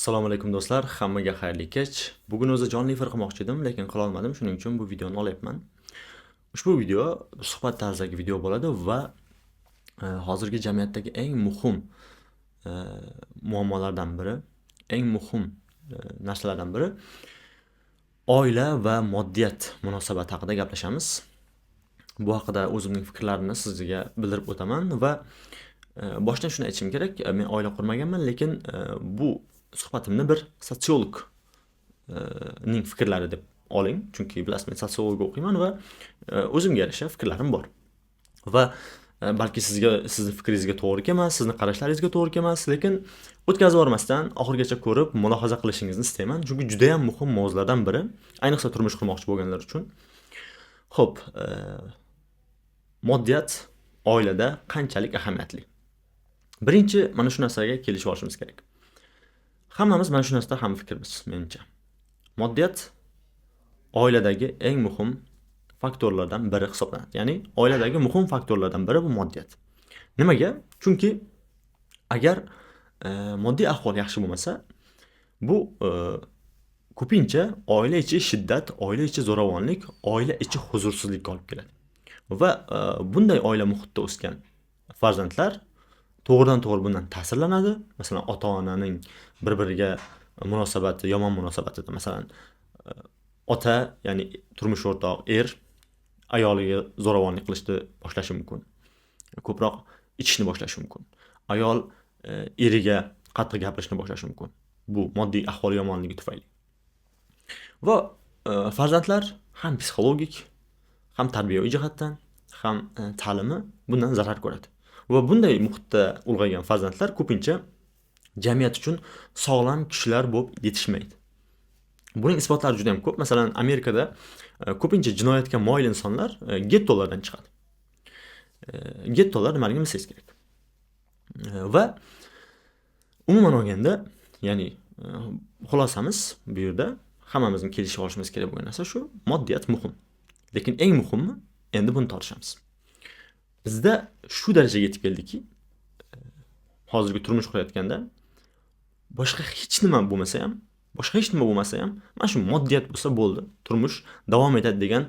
Assalomu alaykum do'stlar, hammaga xayrli kech. Bugun o'zi jonli efir qilmoqchi edim, lekin qila olmadim, shuning uchun bu videoni olyapman. Ushbu video suhbat tarzidagi video bo'ladi va hozirgi jamiyatdagi eng muhim e, muammolardan biri, eng muhim narsalardan biri oila va moddiyat munosabati haqida gaplashamiz. Bu haqida o'zimning fikrlarimni sizga bildirib o'taman va boshdan shuni aytishim kerak, men oila qurmaganman, lekin bu suhbatimni bir sotsiolog ning fikrlari deb oling, chunki bilasizmi, men sotsiologiya o'qiyman va o'zimga yarasha fikrlarim bor. Va balki sizni fikringizga to'g'ri kelmas, sizni qarashlaringizga to'g'ri kelmas, lekin o'tkazib yubormasdan oxirigacha ko'rib, mulohaza qilishingizni istayman, chunki juda ham muhim mavzulardan biri, ayniqsa turmush qurmoqchi bo'lganlar uchun. Xo'p, moddiyat oilada qanchalik ahamiyatli? Birinchi mana shu narsaga kelishib olishimiz kerak. Hammamiz mana shu narsada ham fikrmiz, menimcha. Moddiyat oiladagi eng muhim faktorlardan biri hisoblanadi. Ya'ni oiladagi muhim faktorlardan biri bu moddiyat. Nimaga? Chunki agar moddiy ahvol yaxshi bo'lmasa, bu ko'pincha oila ichi shiddat, oila ichi zo'ravonlik, oila ichi huzursizlikka olib keladi. Va bunday oila muhitida o'sgan farzandlar to'g'ridan to'g'ri bundan ta'sirlanadi. Masalan, ota-onaning bir-biriga munosabati, yomon munosabatida, masalan, ota, ya'ni turmush o'rtoq ayoliga zo'ravonlik qilishni boshlashi mumkin. Ko'proq ichishni boshlashi mumkin. Ayol eriga qattiq gapirishni boshlashi mumkin. Bu moddiy ahvol yomonligi tufayli. Va farzandlar ham psixologik, ham tarbiyaviy jihatdan, ham ta'limi bundan zarar ko'radi. Va bunday muhitda ulg'aygan farzandlar ko'pincha jamiyat uchun sog'lom kishilar bo'lib yetishmaydi. Buning isbotlari juda ham ko'p. Masalan, Amerikada ko'pincha jinoyatga moyil insonlar gettolardan chiqadi. Gettolar nimaligini bilsangiz kerak. Va umuman olganda, ya'ni xulosamiz bu yerda hammamizning kelishib olishimiz kerak bo'lgan narsa shu: moddiyat muhim. Lekin eng muhimi endi buni tortishamiz. Bizda shu darajaga yetib keldiki, hozirgi turmush qurayotganda boshqa hech nima bo'lmasa ham, mana shu moddiyat bo'lsa bo'ldi, turmush davom etadi degan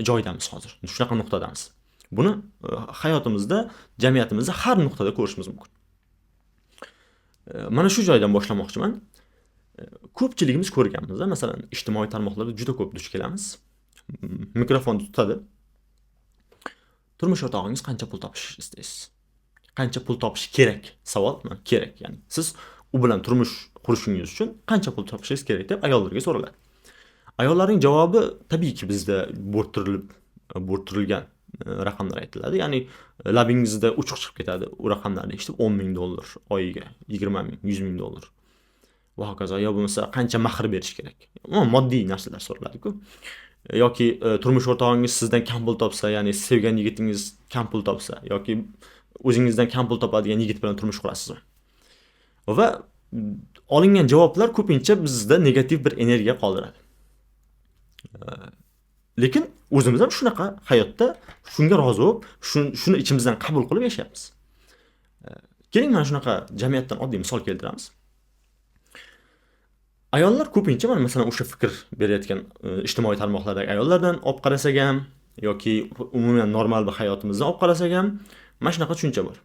joydamiz hozir. Shunaqa nuqtadamiz. Buni hayotimizda, jamiyatimizda har nuqtada ko'rishimiz mumkin. Mana shu joydan boshlamoqchiman. Ko'pchiligimiz ko'rganmiz, masalan, ijtimoiy tarmoqlarda juda ko'p duch kelamiz. Mikrofonni tutadi. Turmush o'rtog'ingiz qancha pul topish istaysiz? Qancha pul topish kerak? Savol, kerak, ya'ni siz u bilan turmush qurishingiz uchun qancha pul topishingiz kerak deb ayollarga so'raladi. Ayollarning javobi tabiiyki bizda bo'rttirilgan raqamlar aytiladi. Ya'ni labingizda uchuq chiqib ketadi u raqamlarni eshitib, $10,000 oyiga, $20,000, $100,000 va hokazo. Yo bo'lmasa qancha mahr berish kerak? Moddiy narsalar so'raladi-ku. Yoki turmush o'rtog'ingiz sizdan kam pul topsa, ya'ni sevgan yigitingiz kam pul topsa, yoki o'zingizdan kam pul topadigan yigit bilan turmush qurasizmi? Va olingan javoblar ko'pincha bizda negativ bir energiya qoldiradi. Lekin o'zimiz ham shunaqa hayotda shunga rozi bo'lib, shuni ichimizdan qabul qilib yashayapmiz. Keling, mana shunaqa jamiyatdan oddiy misol keltiramiz. Ayollar ko'pincha, mana masalan o'sha fikr berayotgan ijtimoiy tarmoqlardagi ayollardan olib qarasak ham, yoki umuman normal bir hayotimizdan olib qarasak ham, mana shunaqa tushuncha bor.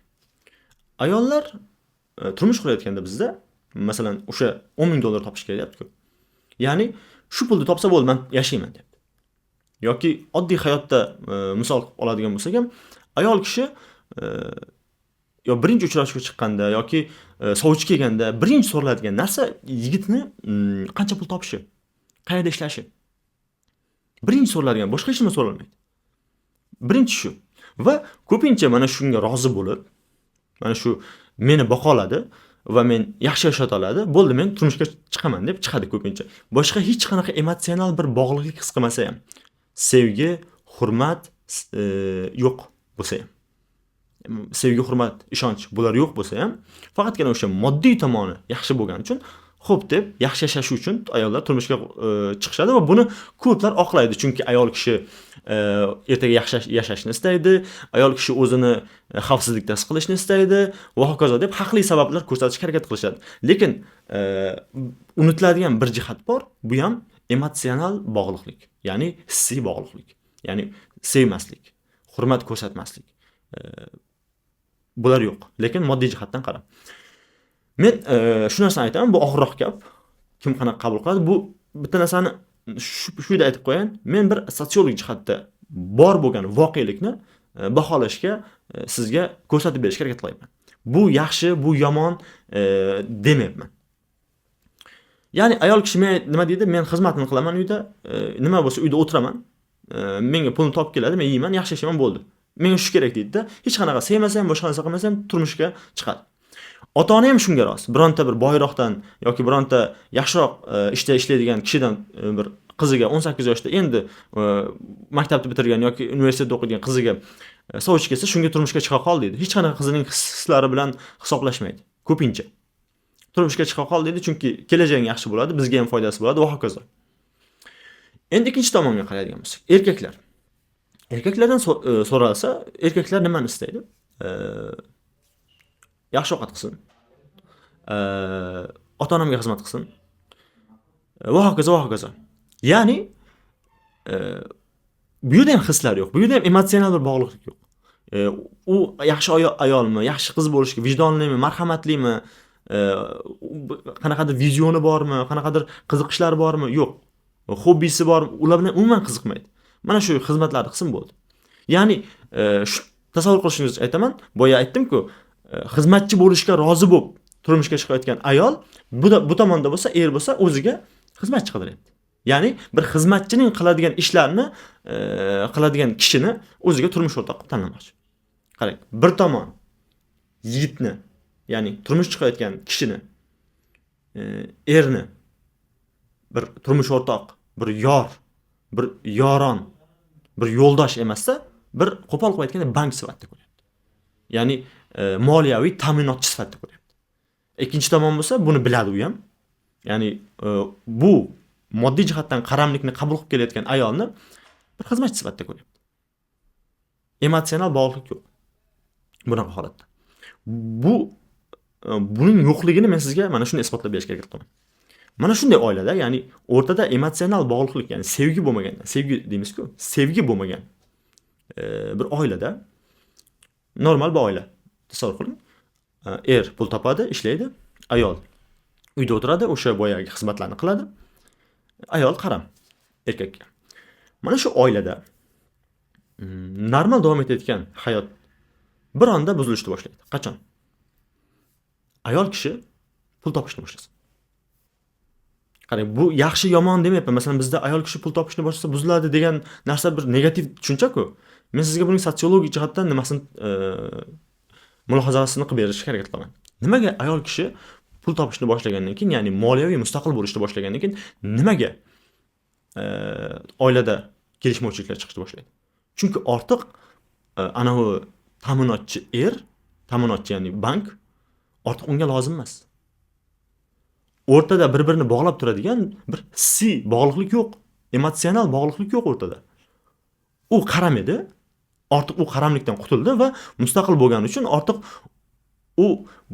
Ayollar turmush qurayotganda bizda masalan o'sha $10,000 topish kerak deyapti-ku. Ya'ni shu pulni topsa bo'ldi, men yashayman deyapti. Yoki oddiy hayotda misol oladigan bo'lsak ham, ayol kishi yo birinchi uchrashuvga chiqqanda yoki sovchi kelganda birinchi so'raladigan narsa yigitni qancha pul topishi, qayerda ishlashi. Birinchi so'raladigan, boshqa hech nima so'ralmaydi. Birinchi shu. Va ko'pincha mana shunga rozi bo'lib, mana shu meni boqa oladi va men yaxshi yashata oladi, bo'ldi, men turmushga chiqaman deb chiqadi ko'pincha. Boshqa hech qanaqa emotsional bir bog'liqlik his qilmasa ham, sevgi, hurmat yo'q bo'lsa ham, sevgi, hurmat, ishonch bular yo'q bo'lsa ham, faqatgina o'sha moddiy tomoni yaxshi bo'lgani uchun xo'p deb yaxshi yashash uchun ayollar turmushga chiqishadi va buni ko'plar oqlaydi, chunki ayol kishi ertaga yaxshi yashashni istaydi, ayol kishi o'zini xavfsizlikda his qilishni istaydi va hokazo deb haqli sabablar ko'rsatishga harakat qilishadi. Lekin unutiladigan bir jihat bor, bu ham emotsional bog'liqlik, ya'ni hissiy bog'liqlik, ya'ni sevmaslik, hurmat ko'rsatmaslik. Bular yo'q, lekin moddiy jihatdan qarab. Men shu narsani aytaman, bu og'irroq gap. Kim qanaqa qabul qiladi? Bu bitta narsani shuyda aytib qo'yayin. Men bir sotsiolog jihatda bor bo'lgan voqelikni baholashga, sizga ko'rsatib berishga harakat qilaman. Bu yaxshi, bu yomon demayapman. Ya'ni ayol kishi nima deydi? Men xizmatini qilaman uyda, nima bo'lsa uyda o'tiraman. Menga pulni topib keladi, men yeyman, yaxshi yashayman, bo'ldi. Menga shu kerak deydi-da. Hech qanaqa sevmasam, boshqa narsa qilmasam turmushga chiqadi. Ota-ona ham shunga rozi. Bironta bir boyroqdan yoki bironta yaxshiroq ishda ishlaydigan kishidan bir qiziga 18 yoshda endi maktabni bitirgan yoki universitetda o'qiydigan qiziga sovchi kelsa, shunga turmushga chiqa qol deydi. Hech qanaqa qizining hislari bilan hisoblashmaydi. Ko'pincha. Turmushga chiqa qol deydi, chunki kelajaging yaxshi bo'ladi, bizga ham foydasi bo'ladi va hokazo. Endi ikkinchi tomonga qaraydigan bo'lsak, erkaklar. Erkaklardan so'ralsa, erkaklar nimani istaydi? Yaxshi ovqat qilsin. Ota-onamga xizmat qilsin. Va hokazo va hokazo. Ya'ni bu yerda ham hislar yo'q. Bu yerda ham emotsional bir bog'liqlik yo'q. U yaxshi ayolmi, yaxshi qiz bo'lishga vijdonlimi, marhamatlimi, qanaqadir vizyoni bormi, qanaqadir qiziqishlari bormi? Yo'q. Hobbisi bormi? Ular bilan umuman qiziqmaydi. Mana shu xizmatlarni qilsin bo'ldi. Ya'ni tasavvur qilishingizni aytaman. Boya aytdim-ku, xizmatchi bo'lishga rozi bo'lib turmushga chiqayotgan ayol bu tomonda bo'lsa, er bo'lsa o'ziga xizmatchi qidiryapti. Ya'ni bir xizmatchining qiladigan ishlarni qiladigan kishini o'ziga turmush o'rtoq qilib tanlamoqchi. Qarang, bir tomon yigitni, ya'ni turmush chiqayotgan kishini, erni bir turmush o'rtoq, bir yor, bir yoron, bir yo'ldosh emasda, bir qo'pol qilib aytganda bank sifatida ko'ryapti. Ya'ni moliyaviy ta'minotchi sifatida ko'ryapti. Ikkinchi tomon bo'lsa, buni biladi u ham. Ya'ni bu moddiy jihatdan qaramlikni qabul qilib kelayotgan ayolni bir xizmatchi sifatida ko'ryapti. Emotsional bog'liqlik yo'q bunaqa holatda. Buning yo'qligini men sizga mana shuni isbotlab berishga harakat qilaman. Mana shunday oilada, ya'ni o'rtada emotsional bog'liqlik, ya'ni sevgi bo'lmagan, sevgi deymiz-ku, sevgi bo'lmagan bir oilada, normal bir oila tasavvur qiling. Er pul topadi, ishlaydi, ayol uyda o'tiradi, o'sha boyagi xizmatlarni qiladi. Ayol qaram erkakka. Mana shu oilada normal davom etayotgan hayot bir onda buzilishni boshlaydi. Qachon? Ayol kishi pul topishni boshlasa. Qarang, bu yaxshi yomon demayapman. Masalan, bizda ayol kishi pul topishni boshlasa buziladi degan narsa bir negativ tushuncha-ku. Men sizga buning sotsiologik jihatdan nimasini mulohazasini qilib berishga harakat qilaman. Nimaga ayol kishi pul topishni boshlagandan keyin, ya'ni moliyaviy mustaqil bo'lishni boshlagandan keyin nimaga oilada kelishmovchiliklar chiqishni boshlaydi? Chunki ortiq anavi ta'minotchi ta'minotchi ya'ni bank ortiq unga lozim emas. O'rtada bir-birini bog'lab turadigan bir hissiy bog'liqlik yo'q, emotsional bog'liqlik yo'q o'rtada. U qaram edi, ortiq u qaramlikdan qutuldi va mustaqil bo'lgani uchun ortiq u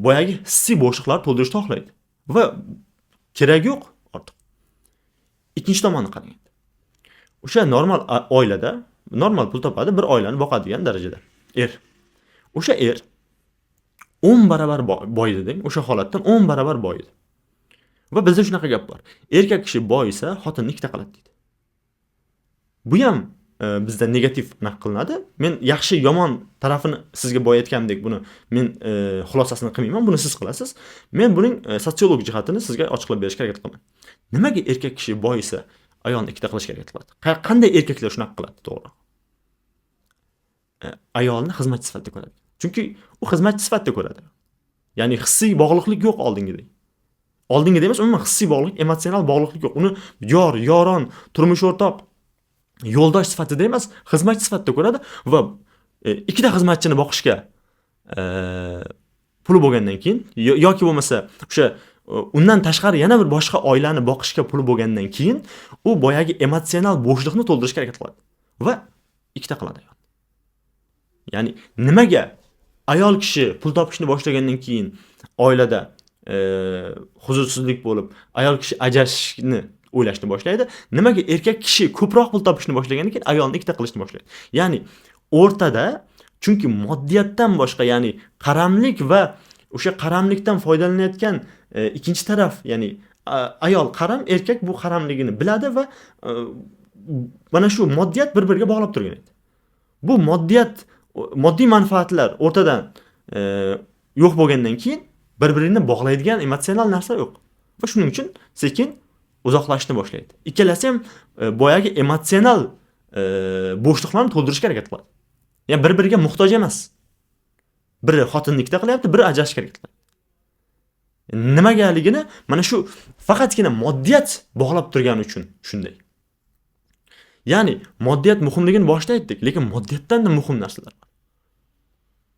boyagi hissiy bo'shliqlarni to'ldirishni xohlaydi va kerak yo'q ortiq. Ikkinchi tomonni qarang. O'sha normal oilada normal pul topadi, bir oilani boqadigan darajada O'sha 10 barobar boyidi deng, o'sha holatdan 10 barobar boyidi. Va bizda shunaqa gap bor. Erkak kishi boyisa, xotinni ikkita qiladi deydi. Bu ham bizda negativ naqd qilinadi. Men yaxshi yomon tarafini sizga boya aytgandek buni men xulosasini qilmayman, buni siz qilasiz. Men buning sotsiologik jihatini sizga ochiqlab berishga harakat qilaman. Nimaga erkak kishi boyisa, ayolni ikkita qilishga harakat qiladi? Qanday erkaklar shunaqa qiladi, to'g'ri? Ayolni xizmatchi sifatida ko'radi. Chunki u xizmatchi sifatida ko'radi. Ya'ni hissiy bog'liqlik yo'q oldingidek. Oldingida emas, umuman hissiy bog'liqlik, emotsional bog'liqlik yo'q. Uni yoron, turmush o'rtoq, yo'ldosh sifatida emas, xizmatchi sifatida ko'radi va ikkita xizmatchini boqishga puli bo'lgandan keyin yoki bo'lmasa o'sha undan tashqari yana bir boshqa oilani boqishga puli bo'lgandan keyin u boyagi emotsional bo'shliqni to'ldirishga harakat qiladi va ikkita qiladi. Ya'ni nimaga ayol kishi pul topishni boshlagandan keyin oilada huzursizlik bo'lib, ayol kishi ajrashishni o'ylashni boshlaydi? Nimaga erkak kishi ko'proq pul topishni boshlagandan keyin ayolni ikkita qilishni boshlaydi? Ya'ni o'rtada, chunki moddiyatdan boshqa, ya'ni qaramlik va o'sha qaramlikdan foydalanayotgan ikkinchi taraf, ya'ni ayol qaram, erkak bu qaramligini biladi va mana shu moddiyat bir-biriga bog'lab turgan edi. Bu moddiy manfaatlar o'rtadan yo'q bo'lgandan keyin bir-birini bog'laydigan emotsional narsa yo'q. Va shuning uchun sekin uzoqlashishni boshlaydi. Ikkalasi ham boyagi emotsional bo'shliqlarni to'ldirishga harakat qiladi. Ya'ni bir-biriga muhtoj emas. Biri xotinlikda qilyapti, biri ajrashishga harakat qiladi. Nimagaligini mana shu faqatgina moddiyat bog'lab turgani uchun shunday. Ya'ni moddiyat muhimligini boshida aytdik, lekin moddiyatdan da muhim narsalar bor.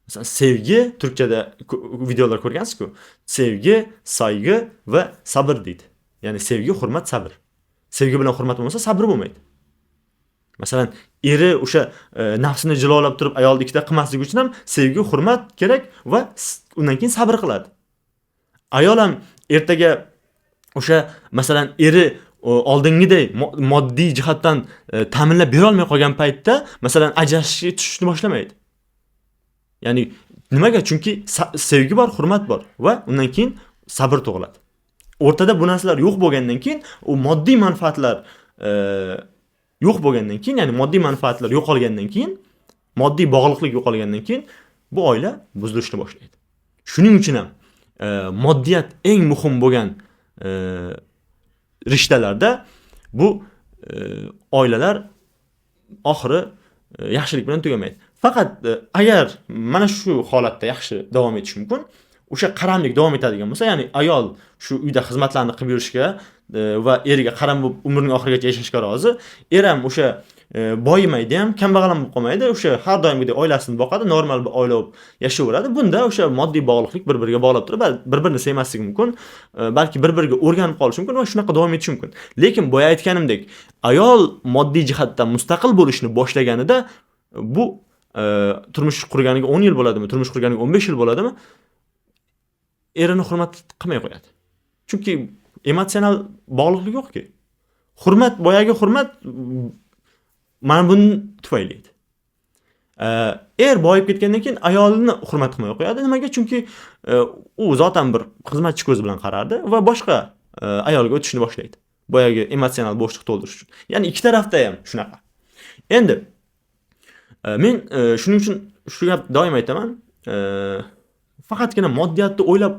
Masalan, sevgi, turkchada videolar ko'rgansiz-ku. Sevgi, saygı va sabr deydi. Ya'ni sevgi, hurmat, sabr. Sevgi bilan hurmat bo'lmasa, sabr bo'lmaydi. Masalan, eri o'sha nafsini jilolab turib ayolni ikkita qilmasligi uchun ham sevgi, hurmat kerak va undan keyin sabr qiladi. Ayol ham ertaga o'sha masalan eri oldingiday moddiy jihatdan ta'minlab bera olmay qolgan paytda masalan ajrashishga tushishni boshlamaydi. Ya'ni nimaga? Chunki sevgi bor, hurmat bor va undan keyin sabr tug'iladi. O'rtada bu narsalar yo'q bo'lgandan keyin u moddiy manfaatlar yo'q bo'lgandan keyin, ya'ni moddiy manfaatlar yo'qolgandan keyin, moddiy bog'liqlik yo'qolgandan keyin bu oila buzilishni boshlaydi. Shuning uchun ham moddiyat eng muhim bo'lgan rishtalarda bu oilalar oxiri yaxshilik bilan tugamaydi. Faqat agar mana shu holatda yaxshi davom etish mumkin, o'sha qaramlik davom etadigan bo'lsa, ya'ni ayol shu uyda xizmatlarni qilib yurishga va eriga qaram bo'lib umrining oxirigacha yashashga rozi, er ham o'sha boyimaydi ham, kambag'al ham bo'lib qolmaydi, o'sha har doimgidek oilasini boqadi, normal bir oila bo'lib yashayveradi. Bunda o'sha moddiy bog'liqlik bir-biriga bog'lab turib, bir-birini sevmasligi mumkin, balki bir-biriga o'rganib qolishi mumkin va shunaqa davom etishi mumkin. Lekin boya aytganimdek, ayol moddiy jihatdan mustaqil bo'lishni boshlaganida bu turmush qurganiga 10 yil bo'ladimi, turmush qurganiga 15 yil bo'ladimi, erini hurmat qilmay qo'yadi. Chunki emotsional bog'liqlik yo'q-ki. Hurmat, boyagi hurmat mana buni tufayli edi. Boyib ketgandan keyin ayolini hurmat qilmay qo'yadi. Nimaga? Chunki u zotan bir xizmatchi ko'zi bilan qarardi va boshqa ayolga o'tishni boshlaydi. Boyagi emotsional bo'shliq to'ldirish uchun. Ya'ni ikki tarafda ham shunaqa. Endi men shuning uchun shu gap doim aytaman. Faqatgina moddiyatni o'ylab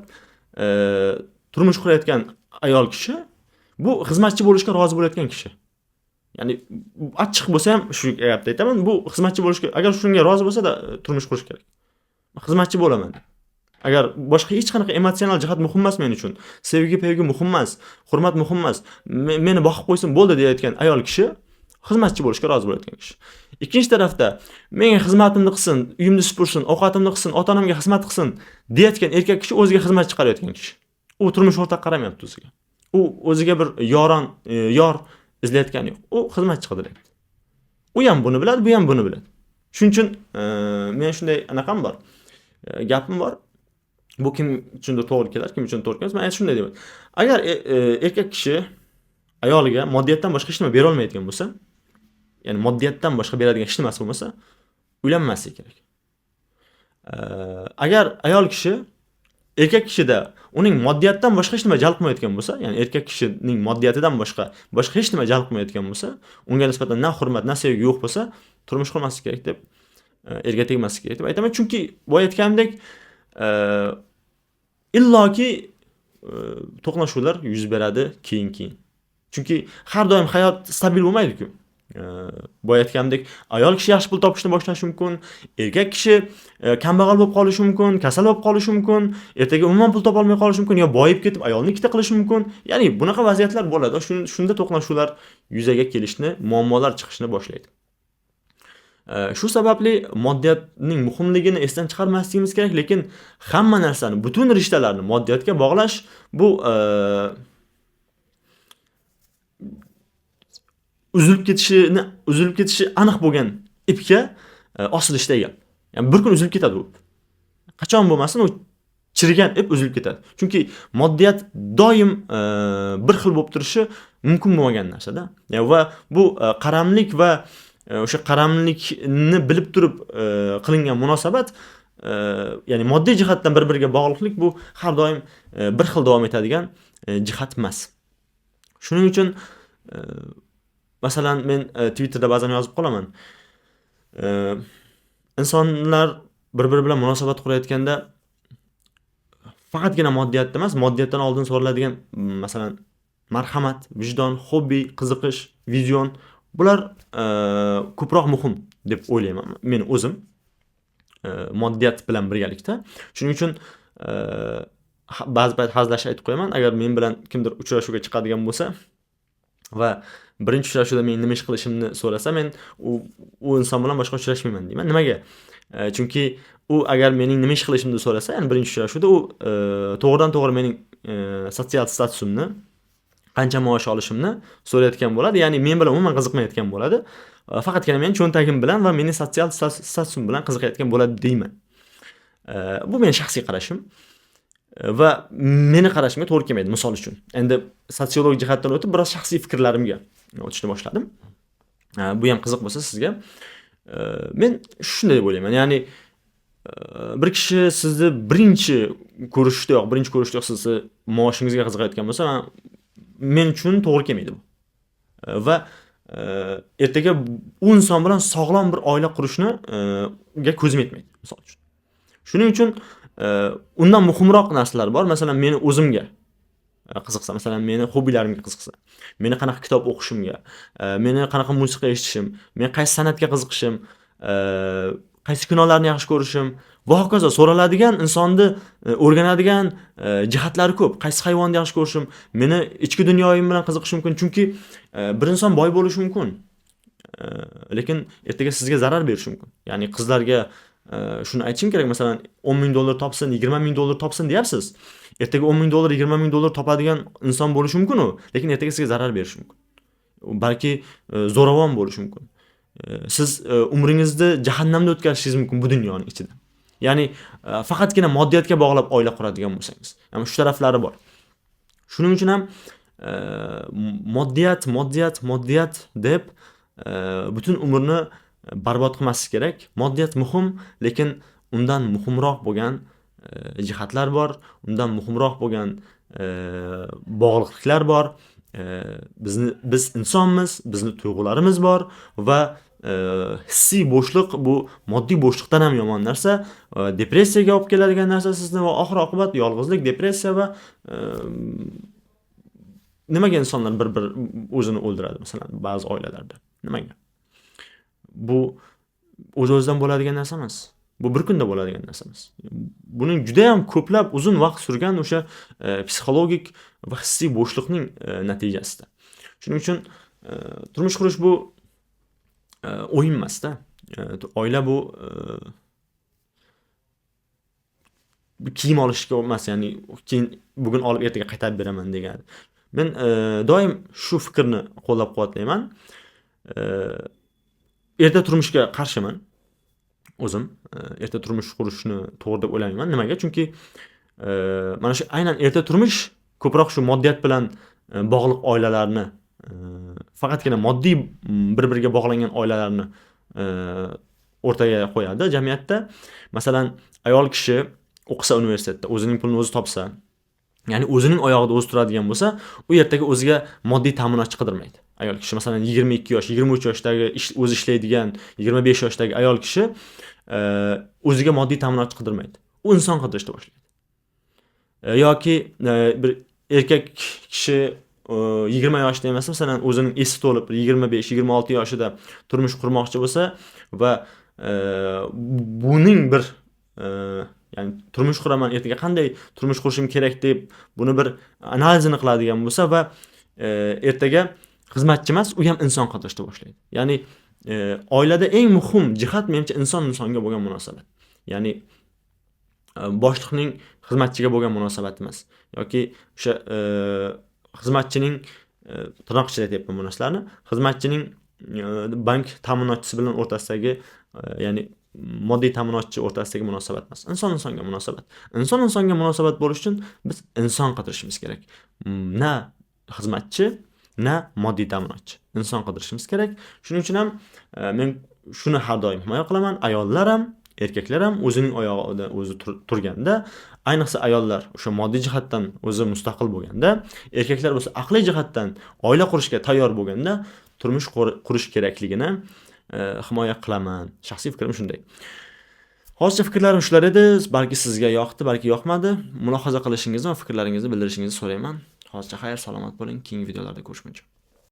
turmush qurayotgan ayol kishi bu xizmatchi bo'lishga rozi bo'layotgan kishi. Ya'ni achchiq bo'lsa ham shu gapni aytaman, bu xizmatchi bo'lishga, agar shunga rozi bo'lsa-da turmush qurish kerak. Xizmatchi bo'laman. Agar boshqa hech qanaqa emotsional jihat muhim emas men uchun, sevgi, sevgi muhim emas, hurmat muhim emas, meni boqib qo'ysin bo'ldi deyotgan ayol kishi xizmatchi bo'lishga rozi bo'layotgan kishi. Ikkinchi tarafda menga xizmatimni qilsin, uyimni supursin, ovqatimni qilsin, ota-onamga xizmat qilsin deyotgan erkak kishi o'ziga xizmatchi chiqarayotgan kishi. U turmush o'rtaq qaramayapti o'ziga. U o'ziga bir yor izlayotgani yo'q. U xizmatchi qidiryapti. U ham buni biladi, bu ham buni biladi. Shuning uchun men shunday anaqam bor. Gapim bor. Bu kim uchundir to'g'ri kelar, kim uchun to'g'ri kelmas. Men shunday deyman. Agar erkak kishi ayoliga moddiyatdan boshqa hech nima bera olmaydigan bo'lsa, ya'ni moddiyatdan boshqa beradigan hech nimasi bo'lmasa, uylanmasligi kerak. Agar ayol kishi erkak kishida uning moddiyatdan boshqa hech nima jalb qilmayotgan bo'lsa, ya'ni erkak kishining moddiyatidan boshqa hech nima jalb qilmayotgan bo'lsa, unga nisbatan na hurmat, na sevgi yo'q bo'lsa, turmush qurmaslik kerak deb, erga tegmaslik kerak deb aytaman. Chunki boya aytganimdek, illoki to'qnashuvlar yuz beradi keyin. Chunki har doim hayot stabil bo'lmaydi-ku. Boya aytganimdek, ayol kishi yaxshi pul topishni boshlashi mumkin, erkak kishi kambag'al bo'lib qolishi mumkin, kasal bo'lib qolishi mumkin, ertaga umuman pul topa olmay qolishi mumkin, yo boyib ketib ayolni ikkita qilishi mumkin. Ya'ni bunaqa vaziyatlar bo'ladi. Shunda to'qnashuvlar yuzaga kelishni, muammolar chiqishni boshlaydi. Shu sababli moddiyatning muhimligini esdan chiqarmasligimiz kerak, lekin hamma narsani, butun rishtalarni moddiyatga bog'lash bu uzilib ketishi aniq bo'lgan ipga osilishday gap. Ya'ni bir kun uzilib ketadi u. Qachon bo'lmasin u chirigan ip uzilib ketadi. Chunki moddiyat doim bir xil bo'lib turishi mumkin bo'lmagan narsa-da. Va bu qaramlik va o'sha qaramlikni bilib turib qilingan munosabat, ya'ni moddiy jihatdan bir-biriga bog'liqlik bu har doim bir xil davom etadigan jihat emas. Shuning uchun masalan men Twitterda ba'zan yozib qolaman. Insonlar bir-biri bilan munosabat qurayotganda faqatgina moddiyatda emas, moddiyatdan oldin so'raladigan masalan marhamat, vijdon, hobbi, qiziqish, vizion, bular ko'proq muhim deb o'ylayman men o'zim moddiyat bilan birgalikda. Shuning uchun ba'zi payt hazillashib aytib qo'yaman, agar men bilan kimdir uchrashuvga chiqadigan bo'lsa va birinchi uchrashuvda men nima ish qilishimni so'rasa, men u inson bilan boshqa uchrashmayman deyman. Nimaga? Chunki u agar mening nima ish qilishimni so'rasa, ya'ni birinchi uchrashuvda u to'g'ridan-to'g'ri mening sotsial statusimni, qancha maosh olishimni so'rayotgan bo'ladi. Ya'ni men bilan umuman qiziqmayotgan bo'ladi. Faqatgina men cho'ntagim bilan va mening sotsial statusim bilan qiziqayotgan bo'ladi deyman. Bu mening shaxsiy qarashim va meni qarashimga to'g'ri kelmaydi, misol uchun. Endi sotsiolog jihatdan o'tib, biroz shaxsiy fikrlarimga o'tishni boshladim. Bu ham qiziq bo'lsa sizga. Men shunday deb o'ylayman. Ya'ni bir kishi sizni birinchi ko'rishdayoq sizni maoshingizga qiziqayotgan bo'lsa, men uchun to'g'ri kelmaydi bu. Va ertaga u inson bilan sog'lom bir oila qurishni ga ko'zim yetmaydi, misol uchun. Shuning uchun undan muhimroq narsalar bor. Masalan, meni o'zimga qiziqsa, masalan, meni hobbilarimga qiziqsa, meni qanaqa kitob o'qishimga, meni qanaqa musiqa eshitishim, men qaysi san'atga qiziqishim, qaysi kinolarni yaxshi ko'rishim va hokazo so'raladigan, insonni o'rganadigan jihatlari ko'p. Qaysi hayvonni yaxshi ko'rishim, meni ichki dunyoyim bilan qiziqish mumkin. Chunki bir inson boy bo'lishi mumkin, lekin ertaga sizga zarar berishi mumkin. Ya'ni qizlarga shuni aytishim kerak, masalan, $10,000 topsin, $20,000 topsin deyapsiz. Ertaga $10,000, $20,000 topadigan inson bo'lishi mumkin u, lekin ertaga sizga zarar berishi mumkin. Balki zo'ravon bo'lishi mumkin. Siz umringizni jahannamda o'tkazishingiz mumkin bu dunyoning ichida. Ya'ni faqatgina moddiyatga bog'lab oila quradigan bo'lsangiz. Ya'ni shu taraflari bor. Shuning uchun ham moddiyat deb butun umrni barbod qilmaslik kerak. Moddiyat muhim, lekin undan muhimroq bo'lgan jihatlar bor, undan muhimroq bo'lgan bog'liqliklar bor. Biz insonmiz, bizni tuyg'ularimiz bor va hissiy bo'shliq, bu moddiy bo'shliqdan ham yomon narsa, depressiyaga olib keladigan narsa sizni va oxir oqibat yolg'izlik, depressiya va nimaga insonlar bir o'zini o'ldiradi, masalan, ba'zi oilalarda? Nimaga? Bu o'z-o'zidan bo'ladigan narsa emas. Bu bir kunda bo'ladigan narsa emas. Buning juda ham ko'plab uzun vaqt surgan o'sha psixologik va hissiy bo'shliqning natijasida. Shuning uchun turmush qurish bu o'yin emas-da. Oila bu kiyim olishga emas, ya'ni keyin bugun olib ertaga qaytarib beraman degan. Men doim shu fikrni qo'llab-quvvatlayman. Erta turmushga qarshiman. O'zim erta turmush qurishni to'g'ri deb o'ylamayman. Nimaga? Chunki mana shu aynan erta turmush ko'proq shu moddiyat bilan bog'liq oilalarni, faqatgina moddiy bir-biriga bog'langan oilalarni o'rtaga qo'yadi jamiyatda. Masalan, ayol kishi o'qisa universitetda, o'zining pulini o'zi topsa, ya'ni o'zining oyog'ida o'zi turadigan bo'lsa, u ertaga o'ziga moddiy ta'minotchi qidirmaydi. Ayol kishi masalan 22 yosh, 23 yoshdagi o'zi ishlaydigan 25 yoshdagi ayol kishi o'ziga moddiy ta'minotchi qidirmaydi. U inson qidirishni boshlaydi. Yoki bir erkak kishi 20 yoshda emas, masalan, o'zining esi to'lib 25-26 yoshida turmush qurmoqchi bo'lsa va buning bir ya'ni turmush quraman, ertaga qanday turmush qurishim kerak deb buni bir analizini qiladigan bo'lsa va ertaga xizmatchi emas, u ham inson qidirishni boshlaydi. Ya'ni oilada eng muhim jihat menimcha inson insonga bo'lgan munosabat. Ya'ni boshliqning xizmatchiga bo'lgan munosabati emas yoki o'sha xizmatchining tirnoq ichida aytyapman bu narsalarni. Xizmatchining bank ta'minotchisi bilan o'rtasidagi ya'ni moddiy ta'minotchi o'rtasidagi munosabat emas. Inson insonga munosabat. Inson insonga munosabat bo'lish uchun biz inson qidirishimiz kerak. Na xizmatchi, na moddiy ta'minotchi. Inson qidirishimiz kerak. Shuning uchun ham men shuni har doim himoya qilaman. Ayollar ham, erkaklar ham o'zining oyog'ida o'zi turganda, ayniqsa ayollar o'sha moddiy jihatdan o'zi mustaqil bo'lganda, erkaklar bo'lsa aqliy jihatdan oila qurishga tayyor bo'lganda turmush qurish kerakligini himoya qilaman. Shaxsiy fikrim shunday. Hozircha fikrlarim shular edi. Balki sizga yoqdi, balki yoqmadi. Mulohaza qilishingizni va fikrlaringizni bildirishingizni so'rayman. Hozircha xayr, salomat bo'ling. Keyingi videolarda ko'rishguncha.